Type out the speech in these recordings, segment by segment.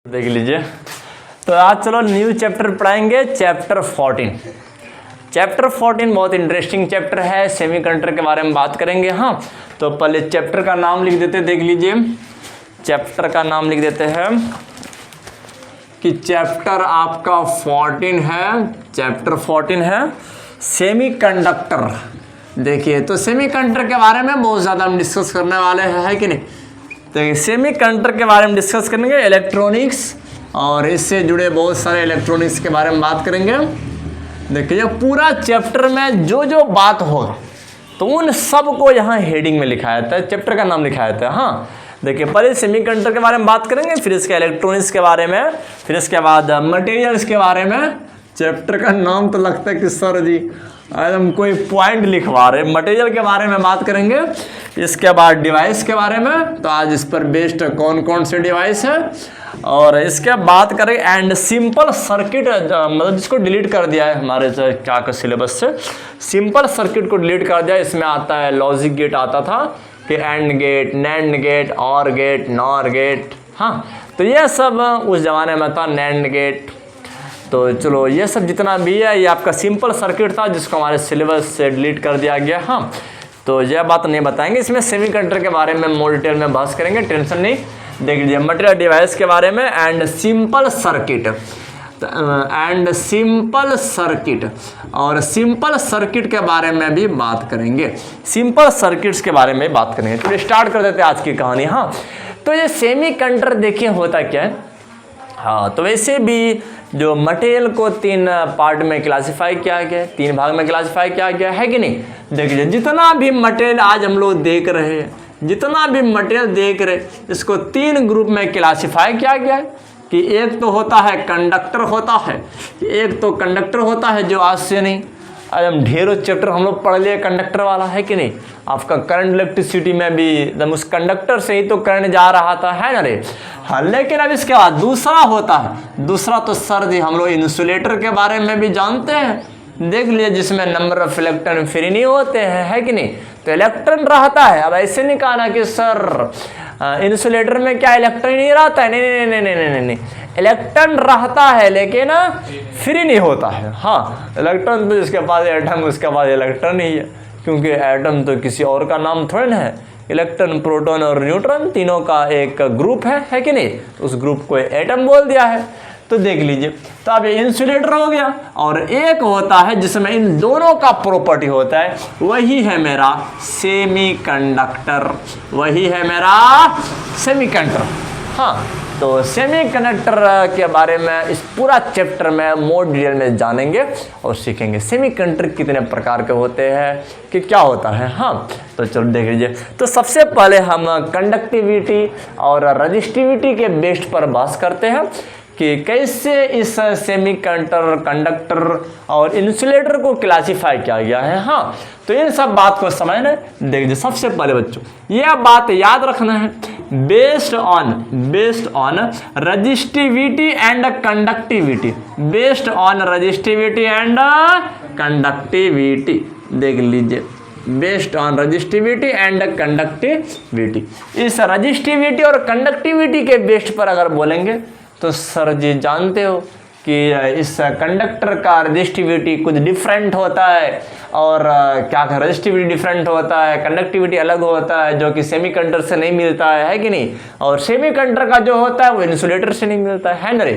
देख लीजिए। तो आज चलो न्यू चैप्टर पढ़ाएंगे, चैप्टर 14। चैप्टर 14 बहुत इंटरेस्टिंग चैप्टर है, सेमीकंडक्टर के बारे में बात करेंगे। हाँ, तो पहले चैप्टर का नाम लिख देते, देख लीजिए चैप्टर का नाम लिख देते हैं कि चैप्टर आपका 14 है, चैप्टर 14 है सेमीकंडक्टर। देखिए, तो सेमीकंडक्टर के बारे में बहुत ज़्यादा हम डिस्कस करने वाले हैं, है कि नहीं। तो सेमीकंडक्टर के बारे में डिस्कस करेंगे, इलेक्ट्रॉनिक्स और इससे जुड़े बहुत सारे इलेक्ट्रॉनिक्स के बारे में बात करेंगे। देखिए, पूरा चैप्टर में जो जो बात हो तो उन सब को यहाँ हेडिंग में लिखा जाता है, चैप्टर का नाम लिखा जाता है। हाँ, देखिए पहले सेमीकंडक्टर के बारे में बात करेंगे, फिर इसके इलेक्ट्रॉनिक्स के बारे में, फिर इसके बाद मटेरियल्स के बारे में। चैप्टर का नाम तो लगता है कि सर जी आज हम कोई पॉइंट लिखवा रहे। मटेरियल के बारे में बात करेंगे, इसके बाद डिवाइस के बारे में, तो आज इस पर बेस्ड कौन कौन से डिवाइस है, और इसके बात करें एंड सिंपल सर्किट, मतलब जिसको डिलीट कर दिया है हमारे क्या का सिलेबस से, सिंपल सर्किट को डिलीट कर दिया। इसमें आता है लॉजिक गेट आता था, फिर एंड गेट, नैंड गेट, और गेट, नॉर गेट। हाँ, तो ये सब उस जमाने में था, नैंड गेट। तो चलो ये सब जितना भी है ये आपका सिंपल सर्किट था जिसको हमारे सिलेबस से डिलीट कर दिया गया। हाँ, तो यह बात नहीं बताएंगे, इसमें सेमीकंडक्टर के बारे में मोर डिटेल में बहस करेंगे, टेंशन नहीं। देख लीजिए मटेरियल डिवाइस के बारे में and simple circuit, and simple circuit, और सिंपल सर्किट के बारे में भी बात करेंगे, सिंपल सर्किट्स के बारे में बात करेंगे। तो स्टार्ट कर देते हैं आज की कहानी। हाँ, तो ये सेमीकंडक्टर देखिए होता क्या है। हाँ, तो वैसे भी जो मटेरियल को तीन पार्ट में क्लासिफाई किया गया है, तीन भाग में क्लासिफाई किया गया है कि नहीं। देखिए, जितना भी मटेरियल आज हम लोग देख रहे हैं, जितना भी मटेरियल देख रहे हैं, इसको तीन ग्रुप में क्लासिफाई किया गया है कि एक तो होता है कंडक्टर होता है, एक तो कंडक्टर होता है जो आज से नहीं, आज हम ढेरों चैप्टर हम लोग पढ़ लिए कंडक्टर वाला, है कि नहीं। आपका करंट इलेक्ट्रिसिटी में भी एकदम उस कंडक्टर से ही तो करंट जा रहा था, है ना रे। हाँ, लेकिन अब इसके बाद दूसरा होता है, दूसरा तो सर जी हम लोग इंसुलेटर के बारे में भी जानते हैं। देख लिए जिसमें नंबर ऑफ इलेक्ट्रॉन फ्री नहीं होते हैं, है कि नहीं। तो इलेक्ट्रॉन रहता है। अब ऐसे नहीं कहा ना कि सर इंसुलेटर में क्या इलेक्ट्रॉन नहीं रहता है, नहीं नहीं नहीं नहीं नहीं नहीं, इलेक्ट्रॉन रहता है लेकिन फ्री नहीं होता है। हाँ, इलेक्ट्रॉन तो जिसके पास एटम उसके पास इलेक्ट्रॉन ही है, क्योंकि एटम तो किसी और का नाम थोड़ा ना है। इलेक्ट्रॉन, प्रोटॉन और न्यूट्रॉन तीनों का एक ग्रुप है कि नहीं, उस ग्रुप को एटम बोल दिया है। तो देख लीजिए, तो अब ये इंसुलेटर हो गया, और एक होता है जिसमें इन दोनों का प्रॉपर्टी होता है, वही है मेरा सेमीकंडक्टर, वही है मेरा सेमीकंडक्टर। हाँ, तो सेमीकंडक्टर के बारे में इस पूरा चैप्टर में मोर डिटेल में जानेंगे और सीखेंगे सेमीकंडक्टर कितने प्रकार के होते हैं, कि क्या होता है। हाँ, तो चलो देख लीजिए। तो सबसे पहले हम कंडक्टिविटी और रजिस्टिविटी के बेस पर बात करते हैं कि कैसे इस सेमीकंडक्टर, कंडक्टर और इंसुलेटर को क्लासिफाई किया गया है। हाँ, तो इन सब बात को समझना है। देखिए, सबसे पहले बच्चों यह बात याद रखना है, based on resistivity and conductivity, based on resistivity and conductivity. देख लीजिए, based on resistivity and conductivity. इस रजिस्टिविटी और कंडक्टिविटी के बेस्ड पर अगर बोलेंगे तो सर जी जानते हो कि इस कंडक्टर का रजिस्टिविटी कुछ डिफरेंट होता है, और क्या रजिस्टिविटी डिफरेंट होता है, कंडक्टिविटी अलग होता है, जो कि सेमीकंडक्टर से नहीं मिलता है कि नहीं। और सेमीकंडक्टर का जो होता है वो इंसुलेटर से नहीं मिलता है ना रे।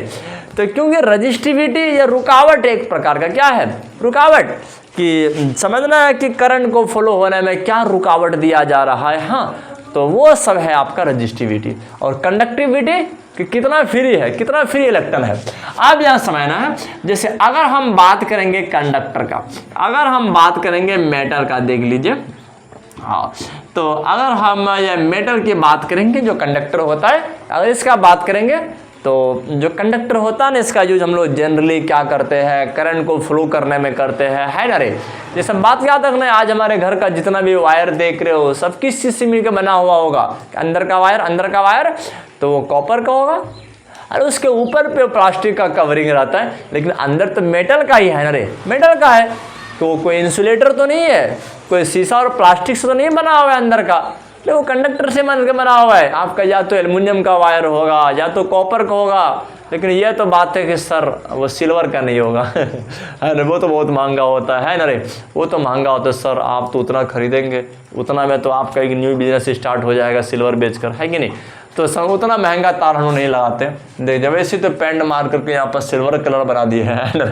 तो क्योंकि रजिस्टिविटी या रुकावट एक प्रकार का क्या है, रुकावट, कि समझना है कि करंट को फॉलो होने में क्या रुकावट दिया जा रहा है। हाँ, तो वो सब है आपका रजिस्टिविटी। और कंडक्टिविटी कि कितना फ्री है, कितना फ्री इलेक्ट्रॉन है। अब यह समझना है, जैसे अगर हम बात करेंगे कंडक्टर का, अगर हम बात करेंगे मेटल का, देख लीजिए। हाँ, तो अगर हम ये मेटल की बात करेंगे जो कंडक्टर होता है, अगर इसका बात करेंगे तो जो कंडक्टर होता है ना, इसका यूज हम लोग जनरली क्या करते हैं, करंट को फ्लो करने में करते हैं, है ना रे। ये सब बात याद रखना है। आज हमारे घर का जितना भी वायर देख रहे हो सब किस चीज़ से मिलकर बना हुआ होगा, अंदर का वायर तो वो कॉपर का होगा, और उसके ऊपर पे प्लास्टिक का कवरिंग रहता है, लेकिन अंदर तो मेटल का ही है ना रे, मेटल का है। तो कोई इंसुलेटर तो नहीं है, कोई शीशा और प्लास्टिक से तो नहीं बना हुआ है अंदर का। लेकिन वो कंडक्टर से मन के बना हुआ है, आपका या तो एल्युमिनियम का वायर होगा या तो कॉपर का होगा, लेकिन ये तो बात है कि सर वो सिल्वर का नहीं होगा है ना, वो तो बहुत महंगा होता है ना रे, वो तो महंगा होता है सर, आप तो उतना खरीदेंगे, उतना में तो आपका एक न्यू बिजनेस स्टार्ट हो जाएगा सिल्वर बेचकर, है कि नहीं। तो सर उतना महंगा तार हम लोग नहीं लगाते, देख जब ऐसे तो पेंट मार करके यहाँ पर सिल्वर कलर बना दिए है ना,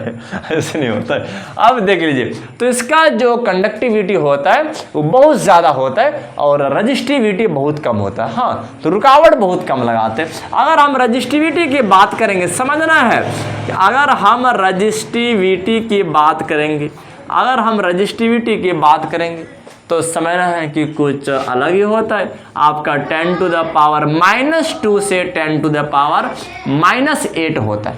ऐसे नहीं होता है। अब देख लीजिए, तो इसका जो कंडक्टिविटी होता है वो बहुत ज़्यादा होता है और रजिस्टिविटी बहुत कम होता है। हाँ, तो रुकावट बहुत कम लगाते हैं। अगर हम रजिस्टिविटी की बात करेंगे, समझना है कि अगर हम रजिस्टिविटी की बात करेंगे, अगर हम रजिस्टिविटी की बात करेंिए तो समझना है कि कुछ अलग ही होता है। आपका 10 टू द पावर -2 से 10 टू द पावर -8 होता है।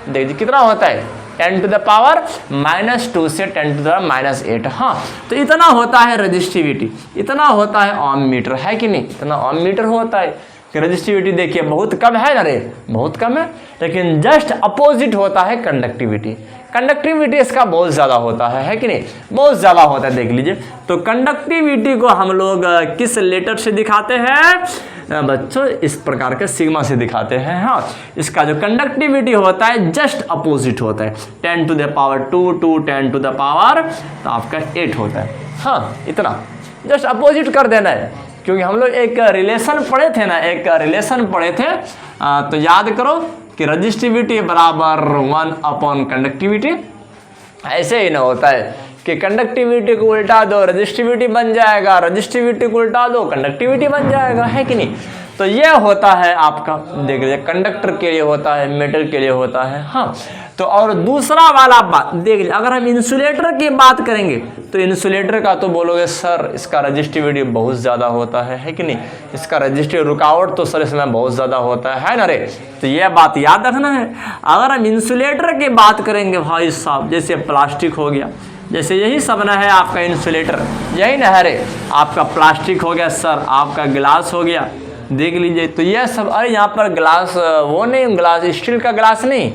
देखिए कितना होता है, 10 टू द पावर -2 से 10 टू द -8। हाँ, तो इतना होता है रजिस्टिविटी, इतना होता है ओम मीटर, है कि नहीं, इतना ओम मीटर होता है कि रजिस्टिविटी देखिए बहुत कम है ना रे, बहुत कम है, लेकिन जस्ट अपोजिट होता है कंडक्टिविटी। कंडक्टिविटी इसका बहुत ज़्यादा होता है कि नहीं, बहुत ज़्यादा होता है। देख लीजिए, तो कंडक्टिविटी को हम लोग किस लेटर से दिखाते हैं बच्चों, इस प्रकार के सिग्मा से दिखाते हैं। हाँ, इसका जो कंडक्टिविटी होता है जस्ट अपोजिट होता है, 10 to the power 2 to 10 to the power तो आपका 8 होता है। हाँ, इतना जस्ट अपोजिट कर देना है, क्योंकि हम लोग एक रिलेशन पढ़े थे ना, एक रिलेशन पढ़े थे, तो याद करो कि रजिस्टिविटी बराबर 1 अपॉन कंडक्टिविटी। ऐसे ही ना होता है कि कंडक्टिविटी को उल्टा दो रजिस्टिविटी बन जाएगा, रजिस्टिविटी को उल्टा दो कंडक्टिविटी बन जाएगा, है कि नहीं। तो ये होता है आपका, देख लीजिए, कंडक्टर के लिए होता है, मेटल के लिए होता है। हाँ, तो और दूसरा वाला बात देख लीजिए, अगर हम इंसुलेटर की बात करेंगे तो इंसुलेटर का तो बोलोगे सर इसका रजिस्टिविटी बहुत ज़्यादा होता है कि नहीं, इसका रजिस्टिव रुकावट तो सर इसमें बहुत ज़्यादा होता है ना रे। तो यह बात याद रखना है। अगर हम इंसुलेटर की बात करेंगे भाई साहब, जैसे प्लास्टिक हो गया, जैसे यही सब ना है आपका इंसुलेटर, यही ना है रे, आपका प्लास्टिक हो गया सर, आपका गिलास हो गया, देख लीजिए। तो यह सब, अरे यहाँ पर गिलास वो नहीं, गिलास स्टील का गिलास नहीं,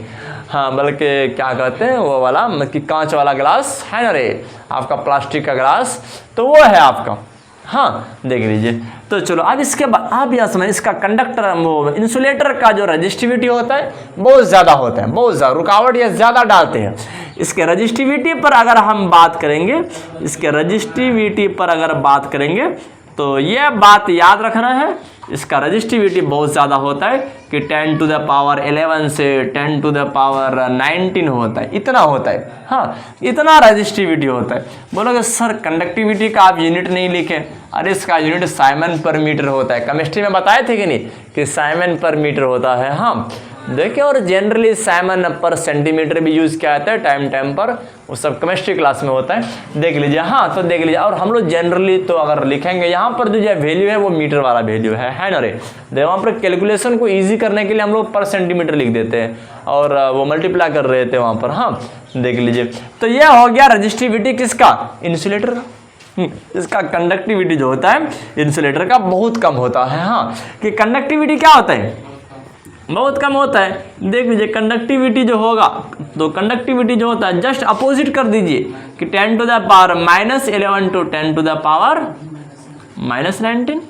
हाँ, बल्कि क्या कहते हैं वो वाला, मतलब कांच वाला गिलास है ना रे, आपका प्लास्टिक का गिलास, तो वो है आपका। हाँ, देख लीजिए। तो चलो अब इसके बाद आप यह समझ, इसका कंडक्टर वो इंसुलेटर का जो रजिस्टिविटी होता है बहुत ज़्यादा होता है, बहुत ज़्यादा रुकावट ये ज़्यादा डालते हैं। इसके रजिस्टिविटी पर अगर हम बात करेंगे, इसके रजिस्टिविटी पर अगर बात करेंगे तो यह बात याद रखना है, इसका रजिस्टिविटी बहुत ज़्यादा होता है कि 10 टू द पावर 11 से 10 टू द पावर 19 होता है, इतना होता है। हाँ, इतना रजिस्टिविटी होता है। बोलोगे सर कंडक्टिविटी का आप यूनिट नहीं लिखे, अरे इसका यूनिट साइमन पर मीटर होता है, केमिस्ट्री में बताए थे कि नहीं कि साइमन पर मीटर होता है। हाँ, देखिए, और जनरली साइमन पर सेंटीमीटर भी यूज़ किया जाता है टाइम टाइम पर, वो सब केमिस्ट्री क्लास में होता है, देख लीजिए। हाँ, तो देख लीजिए, और हम लोग जनरली तो अगर लिखेंगे यहाँ पर जो वैल्यू है वो मीटर वाला वैल्यू है ना रे। देखो वहाँ पर कैलकुलेशन को ईजी करने के लिए हम लोग पर सेंटीमीटर लिख देते हैं और वो मल्टीप्लाई कर रहे थे वहाँ पर। हाँ, देख लीजिए, तो यह हो गया रजिस्टिविटी किसका, इंसुलेटर का। इसका कंडक्टिविटी जो होता है इंसुलेटर का बहुत कम होता है। हाँ, कि कंडक्टिविटी क्या होता है, बहुत कम होता है। देख लीजिए, कंडक्टिविटी जो होगा, तो कंडक्टिविटी जो होता है जस्ट अपोजिट कर दीजिए कि 10 to the power -11 to 10 to the power -19,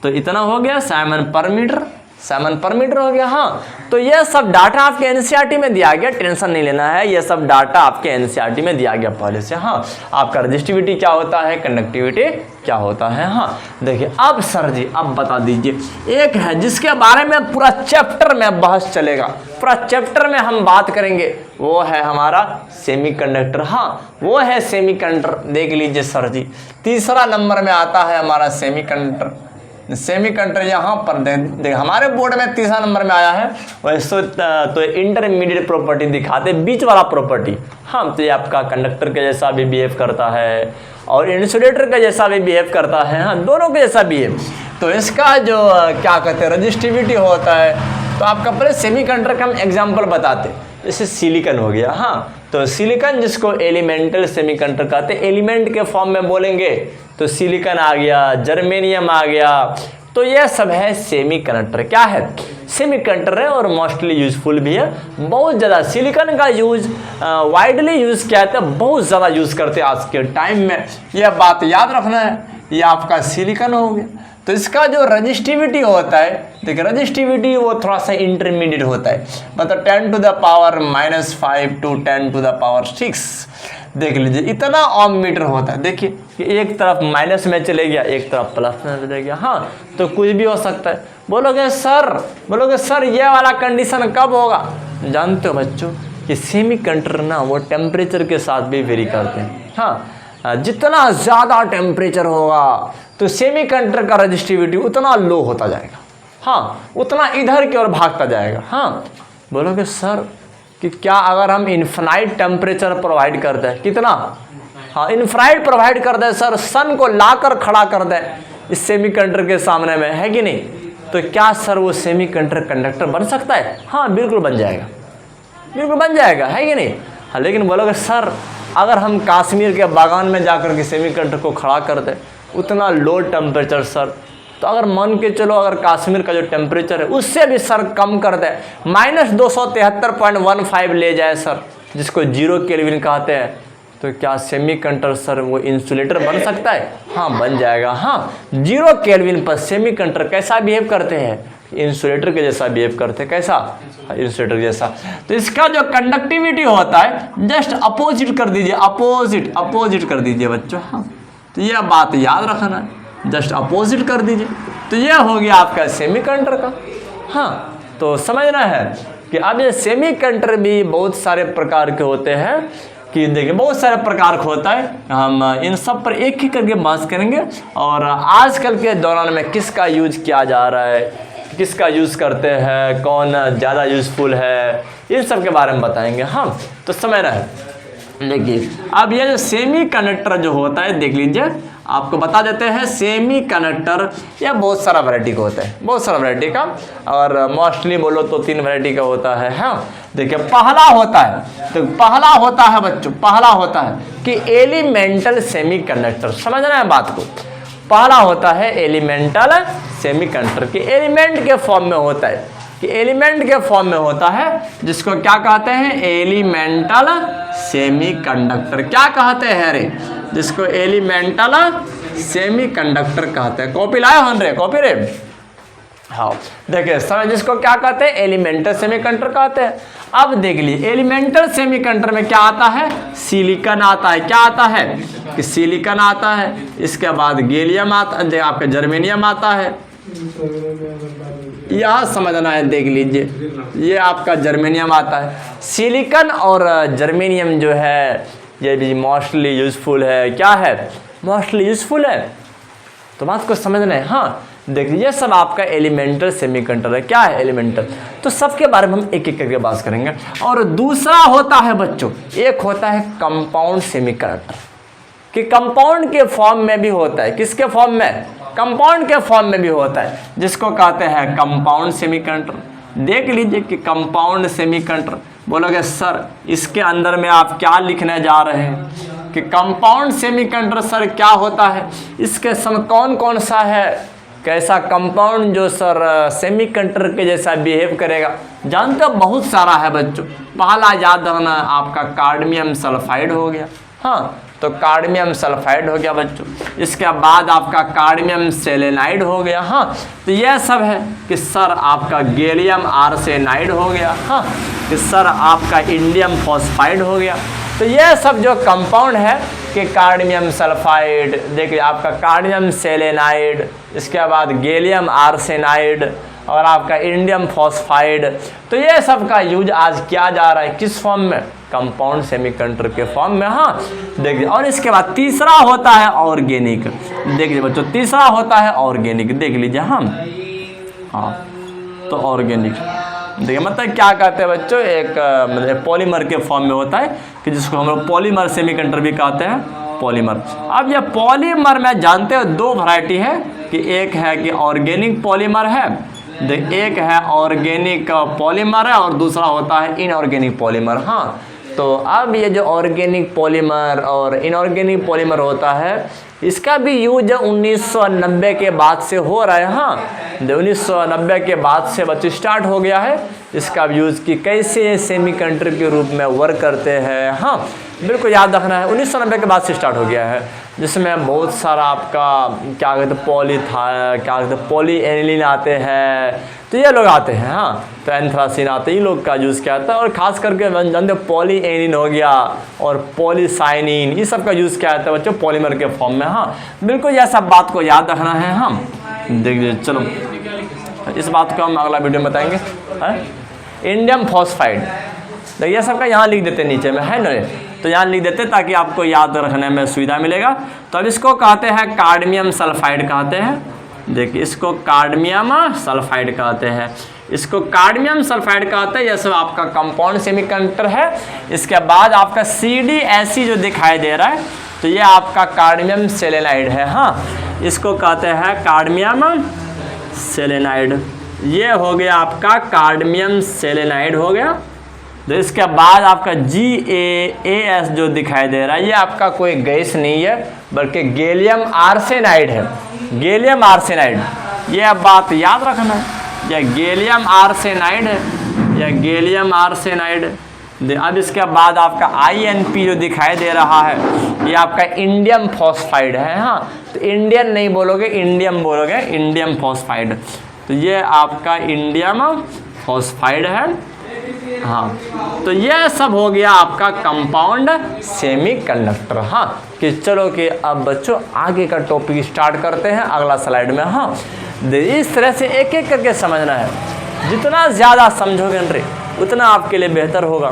तो इतना हो गया साइमन पर मीटर, साइमन पर मीटर हो गया। हाँ, तो यह सब डाटा आपके एनसीईआरटी में दिया गया, टेंशन नहीं लेना है, यह सब डाटा आपके एनसीईआरटी में दिया गया पहले से। हाँ, आपका रजिस्टिविटी क्या होता है, कंडक्टिविटी क्या होता है। हाँ, देखिए अब सर जी अब बता दीजिए, एक है जिसके बारे में पूरा चैप्टर में बहस चलेगा, पूरा चैप्टर में हम बात करेंगे, वो है हमारा सेमीकंडक्टर। हाँ, वो है सेमीकंडक्टर। देख लीजिए सर जी, तीसरा नंबर में आता है हमारा सेमीकंडक्टर। सेमीकंडक्टर यहाँ पर देख हमारे बोर्ड में तीसरा नंबर में आया है, वैसे तो इंटरमीडिएट प्रॉपर्टी दिखाते, बीच वाला प्रॉपर्टी। हाँ, तो ये आपका कंडक्टर के जैसा भी बिहेव करता है और इंसुलेटर के जैसा भी बिहेव करता है। हाँ, दोनों के जैसा बिहेव। तो इसका जो क्या कहते हैं रजिस्टिविटी होता है, तो आपका पहले सेमीकंडक्टर का हम एग्जाम्पल बताते, जैसे सिलिकॉन हो गया। हाँ, तो सिलिकॉन जिसको एलिमेंटल सेमीकंडक्टर कहते हैं, एलिमेंट के फॉर्म में बोलेंगे तो सिलिकॉन आ गया, जर्मेनियम आ गया, तो यह सब है सेमीकंडक्टर। क्या है, सेमीकंडक्टर है और मोस्टली यूजफुल भी है। बहुत ज़्यादा सिलिकॉन का यूज वाइडली यूज़ किया जाता है, बहुत ज़्यादा यूज़ करते हैं आज के टाइम में, यह बात याद रखना है। यह आपका सिलिकॉन हो गया। तो तो इसका जो रजिस्टिविटी होता है, देखिए रजिस्टिविटी वो थोड़ा सा इंटरमीडिएट होता है, मतलब 10 to the power -5 to 10 to the power 6। देख लीजिए इतना ओम मीटर होता है। देखिए कि एक तरफ माइनस में चले गया, एक तरफ प्लस में चले गया। हाँ, तो कुछ भी हो सकता है। बोलोगे सर ये वाला कंडीशन कब होगा? जानते हो बच्चों कि सेमीकंडक्टर ना वो टेम्परेचर के साथ भी वेरी करते हैं। हाँ, जितना ज़्यादा टेम्परेचर होगा तो सेमीकंडक्टर का रजिस्टिविटी उतना लो होता जाएगा। हाँ, उतना इधर की ओर भागता जाएगा। हाँ, बोलोगे सर कि क्या अगर हम इन्फिनाइट टेम्परेचर प्रोवाइड कर दें, कितना? हाँ, इन्फिनाइट प्रोवाइड कर दें सर, सन को लाकर खड़ा कर दें इस सेमीकंडक्टर के सामने में, है कि नहीं, तो क्या सर वो सेमीकंडक्टर कंडक्टर बन सकता है? हाँ, बिल्कुल बन जाएगा, बिल्कुल बन जाएगा, है कि नहीं? हाँ, लेकिन बोलोगे सर अगर हम कश्मीर के बागान में जाकर के सेमीकंडक्टर को खड़ा कर दें, उतना लो टेम्परेचर सर, तो अगर मान के चलो अगर कश्मीर का जो टेम्परेचर है उससे भी सर कम कर दे, -273.15 ले जाए सर, जिसको 0 केल्विन कहते हैं, तो क्या सेमीकंडक्टर सर वो इंसुलेटर बन सकता है? हाँ, बन जाएगा। हाँ, 0 केल्विन पर सेमीकंडक्टर कैसा बिहेव करते हैं? इंसुलेटर के जैसा बिहेव करते हैं। कैसा? इंसुलेटर जैसा। तो इसका जो कंडक्टिविटी होता है जस्ट अपोजिट कर दीजिए, अपोजिट कर दीजिए बच्चों। हाँ, तो यह बात याद रखना है, जस्ट अपोजिट कर दीजिए, तो यह हो गया आपका सेमीकंडक्टर का। हाँ, तो समझना है कि अब ये सेमीकंडक्टर भी बहुत सारे प्रकार के होते हैं, कि देखिए बहुत सारे प्रकार का होता है। हम इन सब पर एक ही करके बात करेंगे, और आजकल के दौरान में किसका यूज किया जा रहा है, किसका यूज़ करते हैं, कौन ज़्यादा यूज़फुल है, इन सब के बारे में बताएंगे। हाँ, तो समझना है। देखिए अब ये जो सेमीकंडक्टर जो होता है, देख लीजिए आपको बता देते हैं। सेमीकंडक्टर यह बहुत सारा वैरायटी का होता है, बहुत सारा वैरायटी का, और मोस्टली बोलो तो 3 वैरायटी का होता है। हाँ, देखिए पहला होता है, तो पहला होता है बच्चों, पहला होता है कि एलिमेंटल सेमीकंडक्टर। समझना है बात को। पहला होता है एलिमेंटल सेमीकंडक्टर, कि एलिमेंट के फॉर्म में होता है, कि एलिमेंट के फॉर्म में होता है, जिसको क्या कहते हैं? Elemental semiconductor. क्या कहते हैं रे? जिसको एलिमेंटल सेमीकंडक्टर कहते हैं। कॉपी लाए हो रे? कॉपी रे? हाँ, देखिए समय जिसको क्या कहते हैं? एलिमेंटल सेमीकंडक्टर कहते हैं। अब देख लीजिए एलिमेंटल सेमीकंडक्टर में क्या आता है? सिलिकॉन आता है। क्या आता है? कि सिलिकॉन आता है, इसके बाद गैलियम आता है, आपका जर्मेनियम आता है। यह समझना है, देख लीजिए ये आपका जर्मेनियम आता है। सिलिकॉन और जर्मेनियम जो है ये भी मोस्टली यूज़फुल है। क्या है? मोस्टली यूज़फुल है। तो बात को समझना है। हाँ, देखिए ये सब आपका एलिमेंटल सेमीकंडक्टर है। क्या है? एलिमेंटल। तो सबके बारे में हम एक एक करके बात करेंगे। और दूसरा होता है बच्चों, एक होता है कंपाउंड सेमीकंडक्टर, कि कंपाउंड के फॉर्म में भी होता है। किसके फॉर्म में? कंपाउंड के फॉर्म में भी होता है, जिसको कहते हैं कंपाउंड सेमीकंडक्टर। देख लीजिए कि कंपाउंड सेमीकंडक्टर, बोलोगे सर इसके अंदर में आप क्या लिखने जा रहे हैं? कि कंपाउंड सेमीकंडक्टर सर क्या होता है, इसके संग कौन कौन सा है, कैसा कंपाउंड जो सर सेमीकंडक्टर के जैसा बिहेव करेगा? जानते हो बहुत सारा है बच्चों। पहला याद रखना आपका कार्डमियम सल्फाइड हो गया। हाँ, तो कार्डमियम सल्फाइड हो गया बच्चों। इसके बाद आपका कार्डमियम सेलेनाइड हो गया। हाँ, तो यह सब है कि सर आपका गैलियम आर्सेनाइड हो गया। हाँ, कि सर आपका इंडियम फॉस्फाइड हो गया। तो यह सब जो कंपाउंड है कि कार्डमियम सल्फाइड, देखिए आपका कार्डमियम सेलेनाइड, इसके बाद गैलियम आर्सेनाइड और आपका इंडियम फॉस्फाइड, तो ये सब का यूज आज किया जा रहा है किस फॉर्म में? कंपाउंड सेमीकंडक्टर के फॉर्म में। हाँ, देखिए और इसके बाद तीसरा होता है ऑर्गेनिक। देखिए बच्चों तीसरा होता है ऑर्गेनिक, देख लीजिए। हाँ, तो ऑर्गेनिक देखिए मतलब क्या कहते हैं बच्चों, एक मतलब पॉलीमर के फॉर्म में होता है, कि जिसको हम लोग पॉलीमर सेमीकंडक्टर भी कहते हैं, पॉलीमर। अब ये पॉलीमर में जानते हो 2 वैरायटी है, कि एक है कि ऑर्गेनिक पॉलीमर है, एक है ऑर्गेनिक पॉलीमर है, और दूसरा होता है इनऑर्गेनिक पॉलीमर। हाँ, तो अब ये जो ऑर्गेनिक पॉलीमर और इनऑर्गेनिक पॉलीमर होता है, इसका भी यूज 1990 के बाद से हो रहा है। हाँ, 1990 के बाद से बच्चे स्टार्ट हो गया है इसका यूज़ कि कैसे सेमीकंडक्टर के रूप में वर्क करते हैं। हाँ, बिल्कुल याद रखना है, 1990 के बाद से स्टार्ट हो गया है, जिसमें बहुत सारा आपका क्या कहते हैं पॉली एनिलीन आते हैं, तो ये लोग आते हैं। हाँ, तो एंथ्रासिन आते हैं, इन लोग का यूज़ क्या आता है। और ख़ास करके जानते पॉली एनिलीन हो गया और पॉलीसाइनिन, ये सब का यूज़ क्या आता है बच्चों, पॉलीमर के फॉर्म में। हाँ, बिल्कुल यह सब बात को याद रखना है। हम देखिए, चलो इस बात को हम अगला वीडियो में बताएंगे। इंडियम फॉस्फाइड, तो ये सब का यहाँ लिख देते नीचे में, है ना, तो यहाँ लिख देते ताकि आपको याद रखने में सुविधा मिलेगा। तो अब इसको कहते हैं कार्डमियम सल्फाइड कहते हैं। देखिए, इसको कार्डमियम सल्फाइड कहते हैं, इसको कार्डमियम सल्फाइड कहते हैं। यह सब आपका कंपाउंड सेमीकंडक्टर है। इसके बाद आपका CdSe जो दिखाई दे रहा है, तो ये आपका कार्डमियम सेलेनाइड है। हाँ, इसको कहते हैं कार्डमियम सेलेनाइड। ये हो गया आपका कार्डमियम सेलेनाइड हो गया। तो इसके बाद आपका GaAs जो दिखाई दे रहा है, ये आपका कोई गैस नहीं है बल्कि गैलियम आर्सेनाइड है। गैलियम आर्सेनाइड, ये अब बात याद रखना है, यह गैलियम आर्सेनाइड है, यह गैलियम आर्सेनाइड है। अब इसके बाद आपका INP जो दिखाई दे रहा है, ये आपका इंडियम फॉस्फाइड है। हाँ, तो इंडियन नहीं बोलोगे, इंडियम बोलोगे, इंडियम फॉस्फाइड। तो ये आपका इंडियम फॉस्फाइड है। हाँ, तो यह सब हो गया आपका कंपाउंड सेमीकंडक्टर। हाँ, कि चलो कि अब बच्चों आगे का टॉपिक स्टार्ट करते हैं अगला स्लाइड में। हाँ, इस तरह से एक एक करके समझना है, जितना ज़्यादा समझोगे उतना आपके लिए बेहतर होगा।